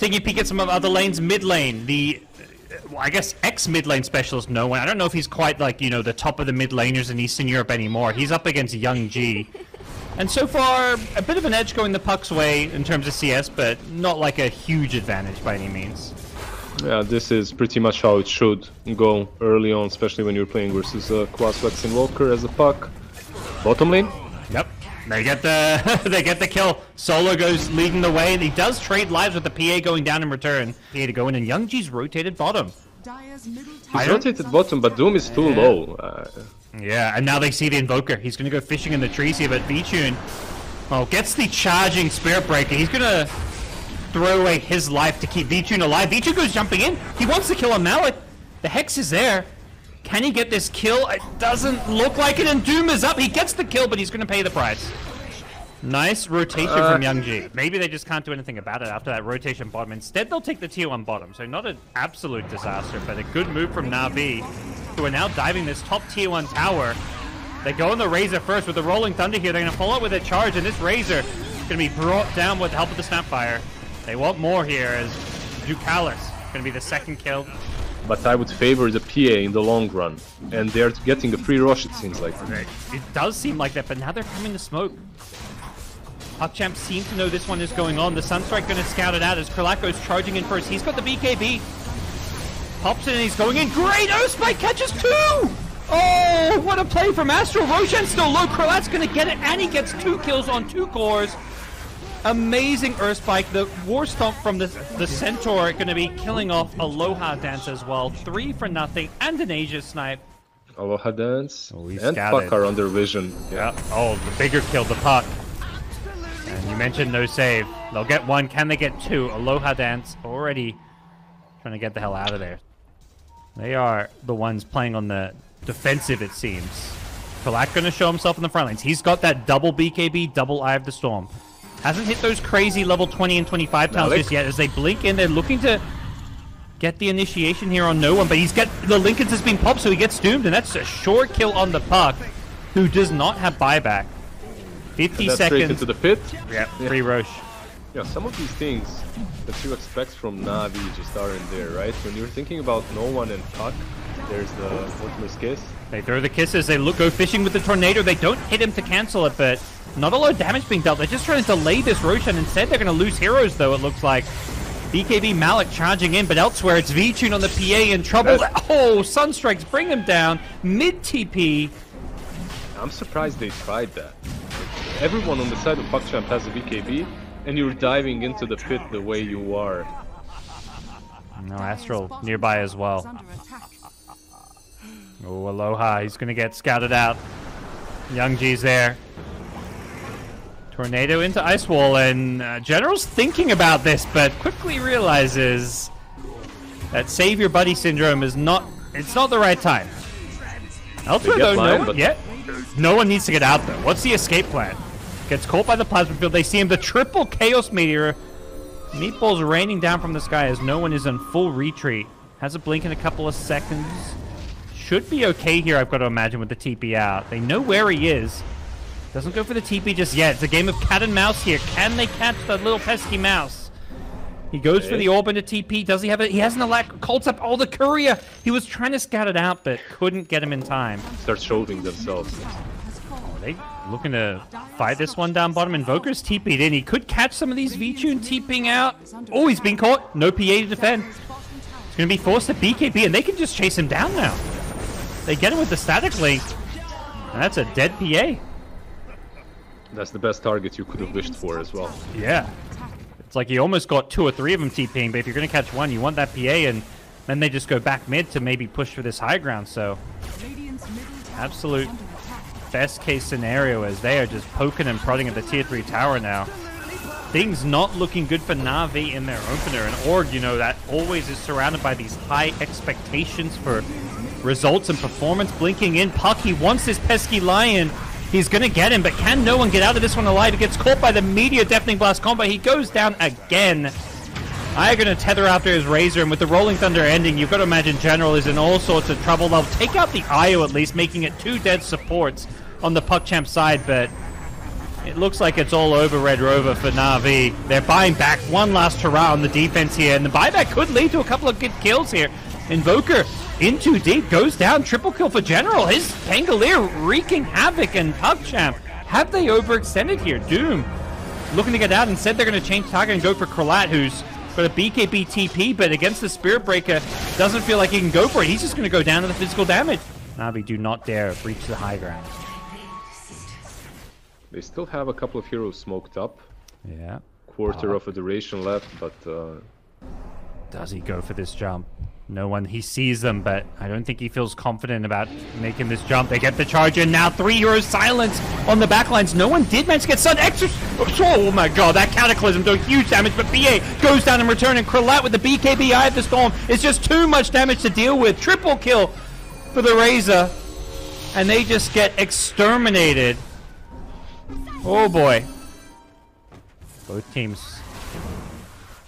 Taking a peek at some of other lanes, mid lane, the I guess ex-mid lane specialist No One. I don't know if he's quite like, you know, the top of the mid laners in Eastern Europe anymore. He's up against Young G. And so far, a bit of an edge going the Puck's way in terms of CS, but not like a huge advantage by any means. Yeah, this is pretty much how it should go early on, especially when you're playing versus Quasflex Invoker as a Puck. Bottom lane. Yep, they get the they get the kill. Solo goes leading the way, and he does trade lives with the PA going down in return. PA to go in, and Young G's rotated bottom. He's rotated bottom, but Doom is too low. Yeah, and now they see the Invoker. He's going to go fishing in the trees here, but Vichun, oh, gets the charging Spirit Breaker. He's going to throw away his life to keep Vichun alive. Vichun goes jumping in. He wants to kill a Mallet. The Hex is there. Can he get this kill? It doesn't look like it, and Doom is up. He gets the kill, but he's going to pay the price. Nice rotation from Young G. Maybe they just can't do anything about it after that rotation bottom. Instead, they'll take the tier 1 bottom. So not an absolute disaster, but a good move from NAVI, who are now diving this top tier 1 tower. They go on the Razor first with the Rolling Thunder here. They're going to follow up with a charge, and this Razor is going to be brought down with the help of the Snapfire. They want more here as Ducalis is going to be the second kill. But I would favor the PA in the long run, and they're getting a free rush, it seems like. It does seem like that, but now they're coming to smoke. PuckChamp seems to know this one is going on. The Sunstrike going to scout it out as Kralako's charging in first. He's got the BKB. Pops in and he's going in. Great! Earthspike catches 2! Oh, what a play from Astral. Roshan still low. Kralat's going to get it, and he gets 2 kills on 2 cores. Amazing Earthspike. The War Stomp from the Centaur going to be killing off Alohadance as well. 3 for nothing, and an Asia snipe. Alohadance and Puck are under vision. Yeah. Oh, the bigger kill, the Puck. And you mentioned no save. They'll get 1. Can they get 2? Alohadance already trying to get the hell out of there. They are the ones playing on the defensive, it seems. Kalak going to show himself in the front lanes. He's got that double BKB, double Eye of the Storm. Hasn't hit those crazy level 20 and 25 towns just yet. As they blink in, they're looking to get the initiation here on No One. But he's got the Lincolns has been popped, so he gets doomed. And that's a short kill on the Puck, who does not have buyback. 50 seconds. Straight into the pit. Yeah, free Roche. Yeah, some of these things that you expect from NAVI just aren't there, right? When you're thinking about No One and Puck, there's the Ultimate's Kiss. They throw the kisses, they go fishing with the Tornado. They don't hit him to cancel it, but not a lot of damage being dealt. They're just trying to delay this Roshan. Instead, they're going to lose heroes, though, it looks like. BKB Malik charging in, but elsewhere, it's Vichun on the PA in trouble. Oh, Sunstrikes bring him down. Mid-TP. I'm surprised they tried that. Everyone on the side of PuckChamp has a BKB, and you're diving into the pit the way you are. No, Astral nearby as well. Oh, Aloha, he's going to get scouted out. Young G's there. Tornado into Ice Wall, and General's thinking about this, but quickly realizes that Save Your Buddy syndrome is not, it's not the right time. Elsewhere though, no one needs to get out though. What's the escape plan? Gets caught by the plasma field. They see him. The triple Chaos Meteor. Meatballs raining down from the sky as No One is in full retreat. Has a blink in a couple of seconds. Should be okay here, I've got to imagine, with the TP out. They know where he is. Doesn't go for the TP just yet. It's a game of cat and mouse here. Can they catch the little pesky mouse? He goes for the orb into TP. Does he have it? He hasn't elect. Colts up. Oh, the courier. He was trying to scout it out, but couldn't get him in time. Start showing themselves. Oh, they looking to fight this one down bottom. Invoker's TP'd in. He could catch some of these Vichun TPing out. Oh, he's been caught. No PA to defend. He's going to be forced to BKB, and they can just chase him down now. They get him with the static link. And that's a dead PA. That's the best target you could have wished for as well. Yeah. It's like you almost got 2 or 3 of them TPing, but if you're going to catch one, you want that PA, and then they just go back mid to maybe push for this high ground. So, absolute best case scenario as they are just poking and prodding at the tier 3 tower now. Things not looking good for Na'Vi in their opener. And Org, you know, that always is surrounded by these high expectations for results and performance. Blinking in, Puck, he wants this pesky Lion. He's going to get him, but can No One get out of this one alive? He gets caught by the Meteor Deafening Blast combo. He goes down again. I'm going to tether after his Razor, and with the Rolling Thunder ending, you've got to imagine General is in all sorts of trouble. They'll take out the IO at least, making it 2 dead supports on the PuckChamp side, but It looks like it's all over Red Rover for Na'Vi. They're buying back one last hurrah on the defense here, and the buyback could lead to a couple of good kills here. Invoker in too deep, goes down, triple kill for General. His Pangolier wreaking havoc, and PuckChamp, have they overextended here? Doom looking to get out. Instead, they're going to change target and go for Kralat, who's got a BKB TP, but against the Spirit Breaker, doesn't feel like he can go for it. He's just going to go down to the physical damage. Na'Vi do not dare breach the high ground. They still have a couple of heroes smoked up. Yeah. Quarter of a duration left, but... Does he go for this jump? No one, he sees them, but I don't think he feels confident about making this jump. They get the charge in now. 3 heroes silence on the backlines. No one did manage to get stunned. Oh my god, that Cataclysm doing huge damage, but BA goes down in return, and Kralat with the BKB Eye of the Storm is just too much damage to deal with. Triple kill for the Razor, and they just get exterminated. Oh boy. Both teams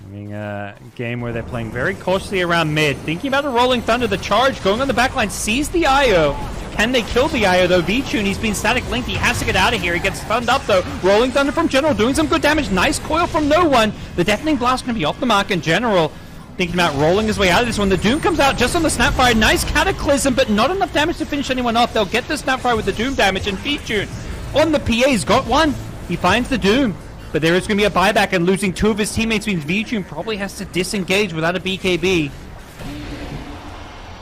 having a game where they're playing very cautiously around mid. Thinking about a Rolling Thunder. The charge going on the backline sees the IO. Can they kill the IO though? VTune, he's been static linked. He has to get out of here. He gets stunned up though. Rolling Thunder from General doing some good damage. Nice coil from no one. The Deafening Blast going to be off the mark, and General thinking about rolling his way out of this one. The Doom comes out just on the Snapfire. Nice Cataclysm, but not enough damage to finish anyone off. They'll get the Snapfire with the Doom damage, and VTune on the PA's got one. He finds the Doom, but there is going to be a buyback, and losing two of his teammates means VTune probably has to disengage without a BKB.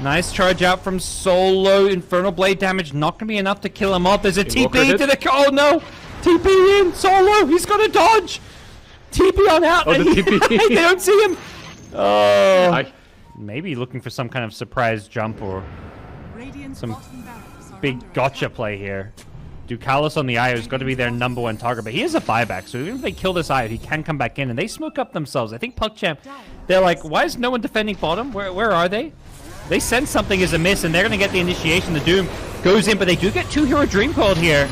Nice charge out from Solo. Infernal Blade damage not going to be enough to kill him off. There's a TP to the... Oh no! TP in! Solo! He's got to dodge! TP on out! Oh, the TP! They don't see him! Oh... Maybe looking for some kind of surprise jump or some big gotcha play here. Ducalis on the IO has got to be their #1 target, but he is a buyback, so even if they kill this IO, he can come back in, and they smoke up themselves. I think PuckChamp, they're like, why is no one defending bottom? Where are they? They sense something is amiss, and they're going to get the initiation. The Doom goes in, but they do get 2 hero Dream Coiled here.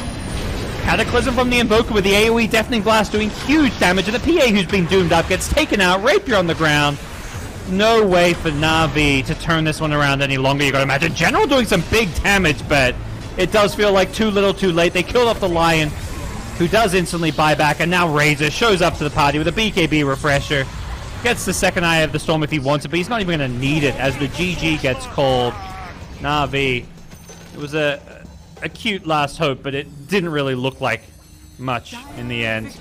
Cataclysm from the Invoker with the AoE Deafening Blast doing huge damage, and the PA who's been doomed up gets taken out. Rapier on the ground. No way for Na'Vi to turn this one around any longer. You got to imagine General doing some big damage, but it does feel like too little too late. They killed off the Lion, who does instantly buy back, and now Razor shows up to the party with a BKB refresher. Gets the second Eye of the Storm if he wants it, but he's not even going to need it as the GG gets called. Na'Vi, it was a cute last hope, but it didn't really look like much in the end.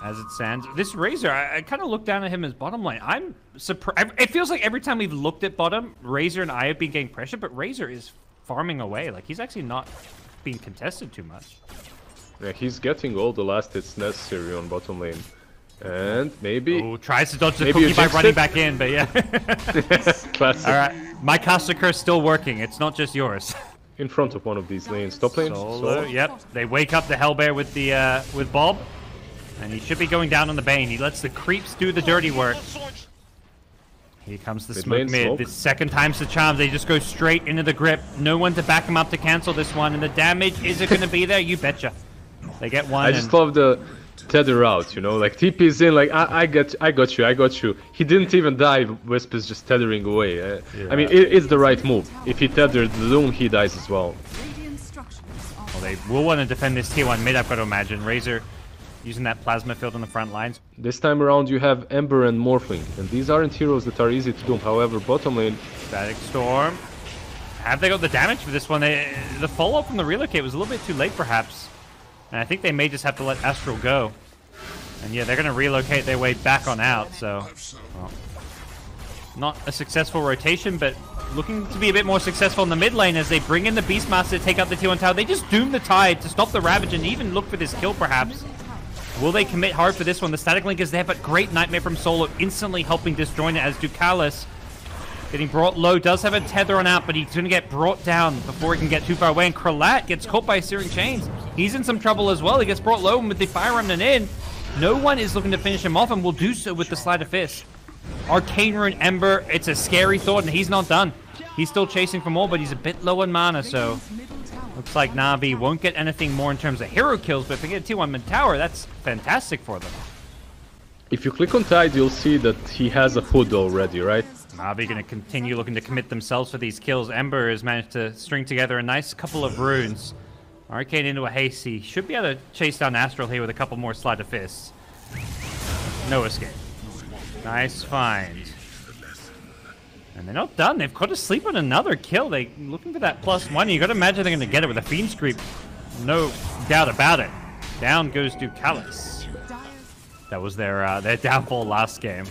As it stands, this Razor, I kind of look down at him as bottom lane. I'm surprised. It feels like every time we've looked at bottom, Razor and I have been getting pressure, but Razor is farming away. Like, he's actually not being contested too much. Yeah, he's getting all the last hits necessary on bottom lane. And maybe... Oh, tries to dodge the cookie by running back in, but yeah. Classic. All right, my caster curse still working. It's not just yours. In front of one of these lanes. Top lane. Solo, yep. They wake up the Hellbear with the with Bob. And he should be going down on the Bane. He lets the creeps do the dirty work. Here comes the smoke mid. The second time's the charm. They just go straight into the grip. No one to back him up to cancel this one. And the damage, is it going to be there? You betcha. They get one. I just love the tether out, you know? Like, TP is in, like, I got you. He didn't even die. Wisp is just tethering away. Yeah. I mean, it's the right move. If he tethered the Loom, he dies as well. Well, they will want to defend this tier 1 mid, I've got to imagine. Razor using that plasma field on the front lines. This time around you have Ember and Morphling, and these aren't heroes that are easy to doom. However, bottom lane... Static Storm. Have they got the damage for this one? The follow-up from the relocate was a little bit too late, perhaps. And I think they may just have to let Astral go. And yeah, they're going to relocate their way back on out, so... Well, not a successful rotation, but looking to be a bit more successful in the mid lane as they bring in the Beastmaster to take out the T1 tower. They just doom the Tide to stop the Ravage and even look for this kill, perhaps. Will they commit hard for this one? The Static Link is there, but great Nightmare from Solo instantly helping disjoin it as Ducalis getting brought low. Does have a tether on out, but he's going to get brought down before he can get too far away. And Kralat gets caught by Searing Chains. He's in some trouble as well. He gets brought low, and with the Fire Remnant in, no one is looking to finish him off, and will do so with the Sleight of Fist. Arcane Rune Ember, it's a scary thought, and he's not done. He's still chasing for more, but he's a bit low on mana, so... Looks like Na'Vi won't get anything more in terms of hero kills, but if they get a T1 mid tower, that's fantastic for them. If you click on Tide, you'll see that he has a hood already, right? Na'Vi going to continue looking to commit themselves for these kills. Ember has managed to string together a nice couple of runes. Arcane into a hasty. Should be able to chase down Astral here with a couple more Sleight of Fists. No escape. Nice find. And they're not done. They've got to sleep on another kill. They're looking for that +1. You got to imagine they're going to get it with a Fiend's Creep. No doubt about it. Down goes to Callus. That was their downfall last game.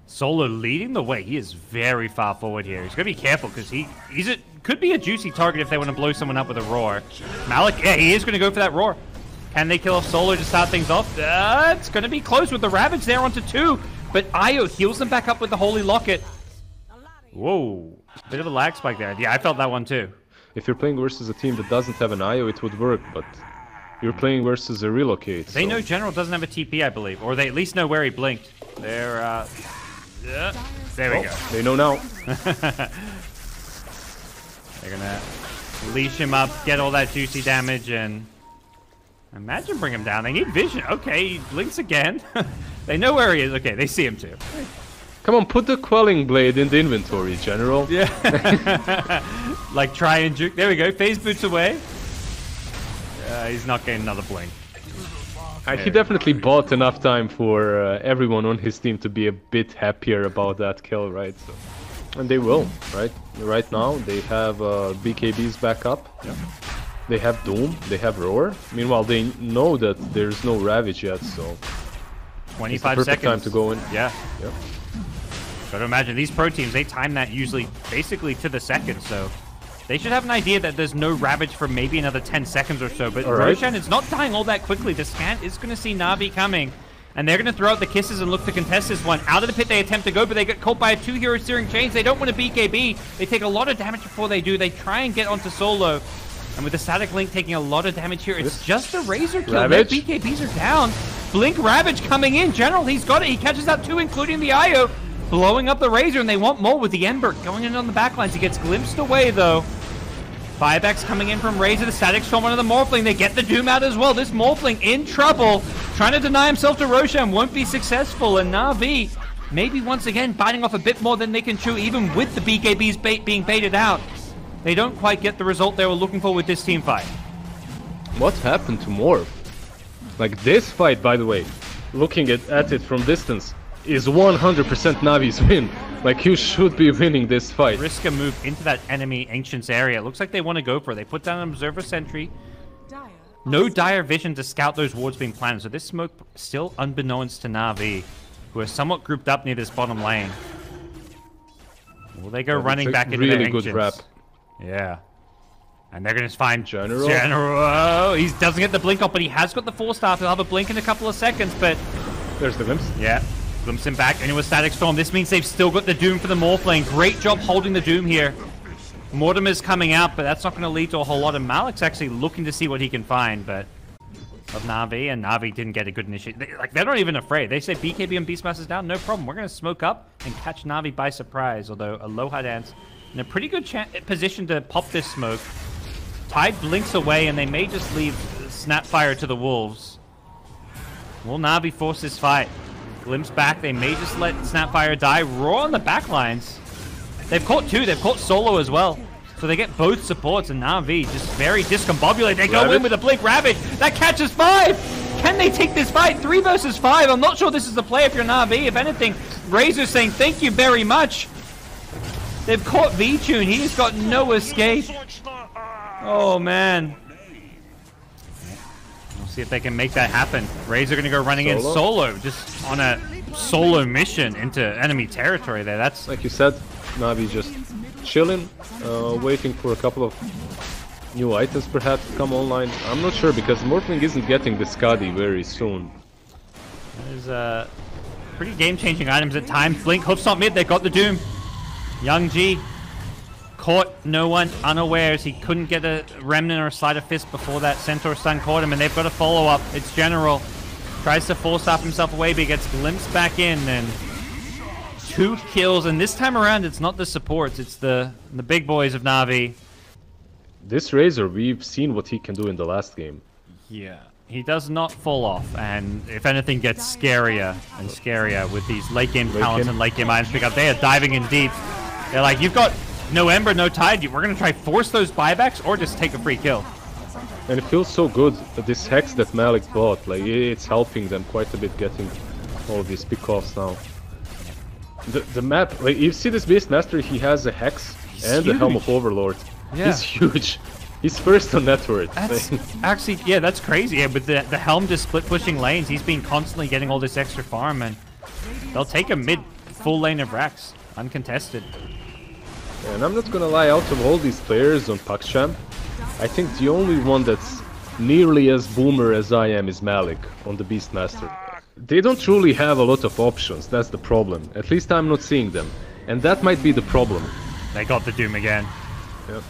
Solo leading the way. He is very far forward here. He's got to be careful because could be a juicy target if they want to blow someone up with a roar. Malik, yeah, he is going to go for that roar. Can they kill off Solo to start things off? It's going to be close with the Ravage there onto 2. But Io heals them back up with the Holy Locket. Whoa. Bit of a lag spike there. Yeah, I felt that one too. If you're playing versus a team that doesn't have an Io, it would work, but you're playing versus a Relocate. They know General doesn't have a TP, I believe. Or they at least know where he blinked. There we go. They know now. They're gonna leash him up, get all that juicy damage, and imagine bring him down. They need vision. Okay, he blinks again. They know where he is. Okay, they see him too. Come on, put the Quelling Blade in the inventory, General. Yeah. Like try and juke. There we go. Phase boots away. He's not getting another blink. He definitely bought enough time for everyone on his team to be a bit happier about that kill, right? So, and they will, right? Right now, they have BKB's back up. Yeah. They have Doom, they have Roar. Meanwhile, they know that there's no Ravage yet, so 25 it's the perfect seconds. time to go in. Yeah. Yep. Gotta imagine these pro teams, they time that usually basically to the second, so they should have an idea that there's no Ravage for maybe another 10 seconds or so. But Roshan is not dying all that quickly. The scan is going to see Navi coming, and they're going to throw out the kisses and look to contest this one. Out of the pit they attempt to go, but they get caught by a 2-hero steering chains. They don't want to BKB. They take a lot of damage before they do. They try and get onto Solo. And with the Static Link taking a lot of damage here, it's just a Razor kill. Their BKBs are down. Blink Ravage coming in. General, he's got it. He catches out 2, including the Io. Blowing up the Razor, and they want more with the Ember going in on the backlines. He gets glimpsed away, though. Firebacks coming in from Razor. The Static Storm onto the Morphling. They get the Doom out as well. This Morphling in trouble. Trying to deny himself to Roshan. Won't be successful. And Na'Vi maybe once again biting off a bit more than they can chew, even with the BKBs being baited out. They don't quite get the result they were looking for with this team fight. What happened to Morph? Like this fight, by the way, looking at it from distance, is 100% Navi's win. Like, you should be winning this fight. Risk a move into that enemy Ancients area. It looks like they want to go for it. They put down an Observer Sentry. No dire vision to scout those wards being planted. So this smoke still unbeknownst to Na'Vi, who are somewhat grouped up near this bottom lane. Will they go running back into their Ancients? Good wrap. Yeah. And they're going to find General. Oh, he doesn't get the blink off, but he has got the 4-star. He'll have a blink in a couple of seconds, but... There's the glimpse. Yeah. Glimpse him back into a Static Storm. This means they've still got the Doom for the Morphling. Great job holding the Doom here. Mortimer's coming out, but that's not going to lead to a whole lot. And Malik's actually looking to see what he can find, but... Of Na'Vi, and Na'Vi didn't get a good initiative. They're not even afraid. They say BKB and Beastmaster's down, no problem. We're going to smoke up and catch Na'Vi by surprise, although Alohadance in a pretty good position to pop this smoke. Tide blinks away, and they may just leave Snapfire to the Wolves. Will Na'Vi force this fight? Glimpse back. They may just let Snapfire die. Roar on the backlines. They've caught 2. They've caught Solo as well. So they get both supports, and Na'Vi just very discombobulated. They go in with a Blink Ravage. That catches 5. Can they take this fight? 3 versus 5. I'm not sure this is the play if you're Na'Vi. If anything, Razor's saying thank you very much. They've caught V-Tune. He's got no escape. Oh, man. We'll see if they can make that happen. Razor going to go running in solo, just on a solo mission into enemy territory there. That's like you said, Navi just chilling, waiting for a couple of new items perhaps to come online. I'm not sure because Morphling isn't getting the Skadi very soon. There's pretty game-changing items at times. Blink hooks on mid. They got the Doom. Young G caught no one unawares. He couldn't get a Remnant or a Sleight of Fist before that Centaur stun caught him, and they've got a follow-up. It's General. Tries to force-off himself away, but he gets glimpsed back in, and 2 kills. And this time around, it's not the supports. It's the big boys of Na'Vi. This Razor, we've seen what he can do in the last game. Yeah. He does not fall off, and if anything gets scarier and scarier with these late-game talents and late-game items pick up. They are diving in deep. They're like, you've got no Ember, no Tide. We're going to try force those buybacks or just take a free kill. And it feels so good that this Hex that Malik bought, like it's helping them quite a bit getting all these pickoffs now. The map, like you see this Beastmaster, he has a Hex and the Helm of Overlord. Yeah. He's huge. He's first on network. That's actually, yeah, that's crazy. Yeah, but the Helm just split pushing lanes. He's been constantly getting all this extra farm, and they'll take a mid full lane of Rex, uncontested. And I'm not gonna lie, out of all these players on PuckChamp, I think the only one that's nearly as boomer as I am is Malik on the Beastmaster. They don't truly have a lot of options, that's the problem. At least I'm not seeing them. And that might be the problem. They got the Doom again. Yep.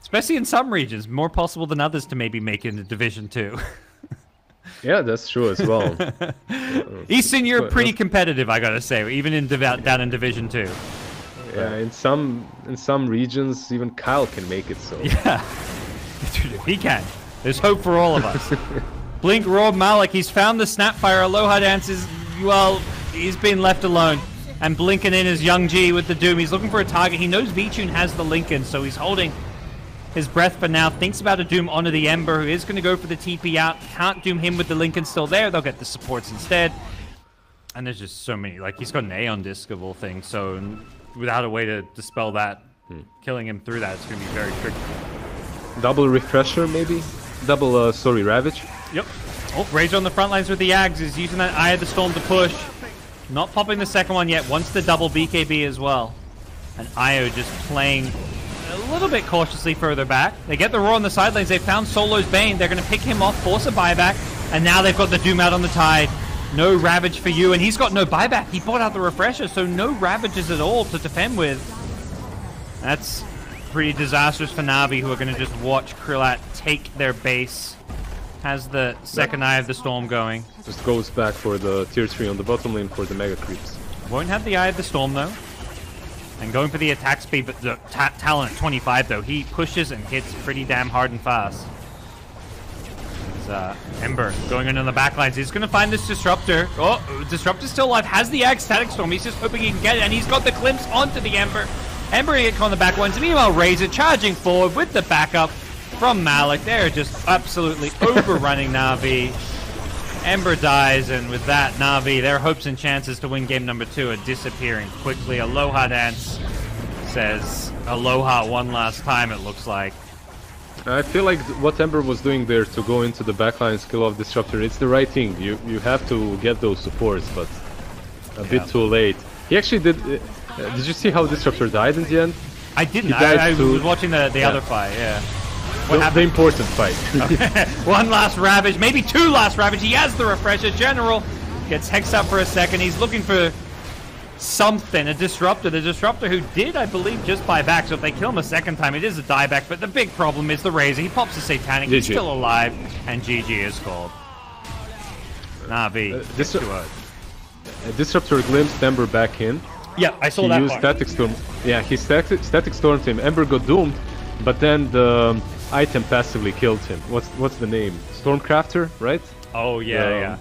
Especially in some regions, more possible than others to maybe make it into Division 2. Yeah, that's true as well. Eastern Europe pretty competitive, I gotta say, even in down in Division 2. Yeah, in some regions, even Kyle can make it so. Yeah, he can. There's hope for all of us. Blink, Rob, Malik, he's found the Snapfire. Alohadance is, well, he's been left alone. And blinking in is Young G with the Doom. He's looking for a target. He knows VTune has the Lincoln, so he's holding his breath for now. Thinks about a Doom onto the Ember, who is going to go for the TP out. Can't Doom him with the Lincoln still there. They'll get the supports instead. And there's just so many. Like, he's got an Aeon Disc of all things, so without a way to dispel that, killing him through that, it's going to be very tricky. Double Refresher, maybe? Double, Ravage? Yep. Oh, Razor on the front lines with the Ags is using that Eye of the Storm to push. Not popping the second one yet. Wants the double BKB as well. And Io just playing a little bit cautiously further back. They get the Roar on the side lanes. They found Solo's Bane. They're going to pick him off, force a buyback. And now they've got the Doom out on the Tide. No Ravage for you. And he's got no buyback. He bought out the Refresher, so no Ravages at all to defend with. That's pretty disastrous for Navi, who are going to just watch Krillat take their base. Has the second Eye of the Storm going. Just goes back for the tier 3 on the bottom lane for the Mega Creeps. Won't have the Eye of the Storm though. And going for the attack speed, but the talent at 25 though. He pushes and hits pretty damn hard and fast. There's Ember going in on the back lines. He's going to find this Disruptor. Oh, Disruptor's still alive. Has the Ag Static Storm. He's just hoping he can get it. And he's got the glimpse onto the Ember. Ember going to get caught on the back ones. Meanwhile, Razor charging forward with the backup from Malik. They're just absolutely overrunning Navi. Ember dies, and with that, Navi, their hopes and chances to win game number 2 are disappearing quickly. Alohadance says Aloha one last time, it looks like. I feel like what Ember was doing there to go into the backlines, kill off Disruptor, it's the right thing. You have to get those supports, but a bit too late. He actually did... did you see how Disruptor died in the end? I didn't. I was watching the other fight, yeah. The important fight. Okay. One last Ravage, maybe 2 last Ravage. He has the Refresher. General gets hexed up for a second. He's looking for something, a Disruptor. The Disruptor who did, I believe, just buy back. So if they kill him a second time, it is a dieback. But the big problem is the Razor. He pops the Satanic. He's still alive. And GG is called. Navi. Disruptor glimpsed Ember back in. Yeah, I saw that. He used Static Storm. Yeah, he Static Stormed him. Ember got doomed. But then the item passively killed him. What's the name? Stormcrafter, right? Oh yeah, yeah.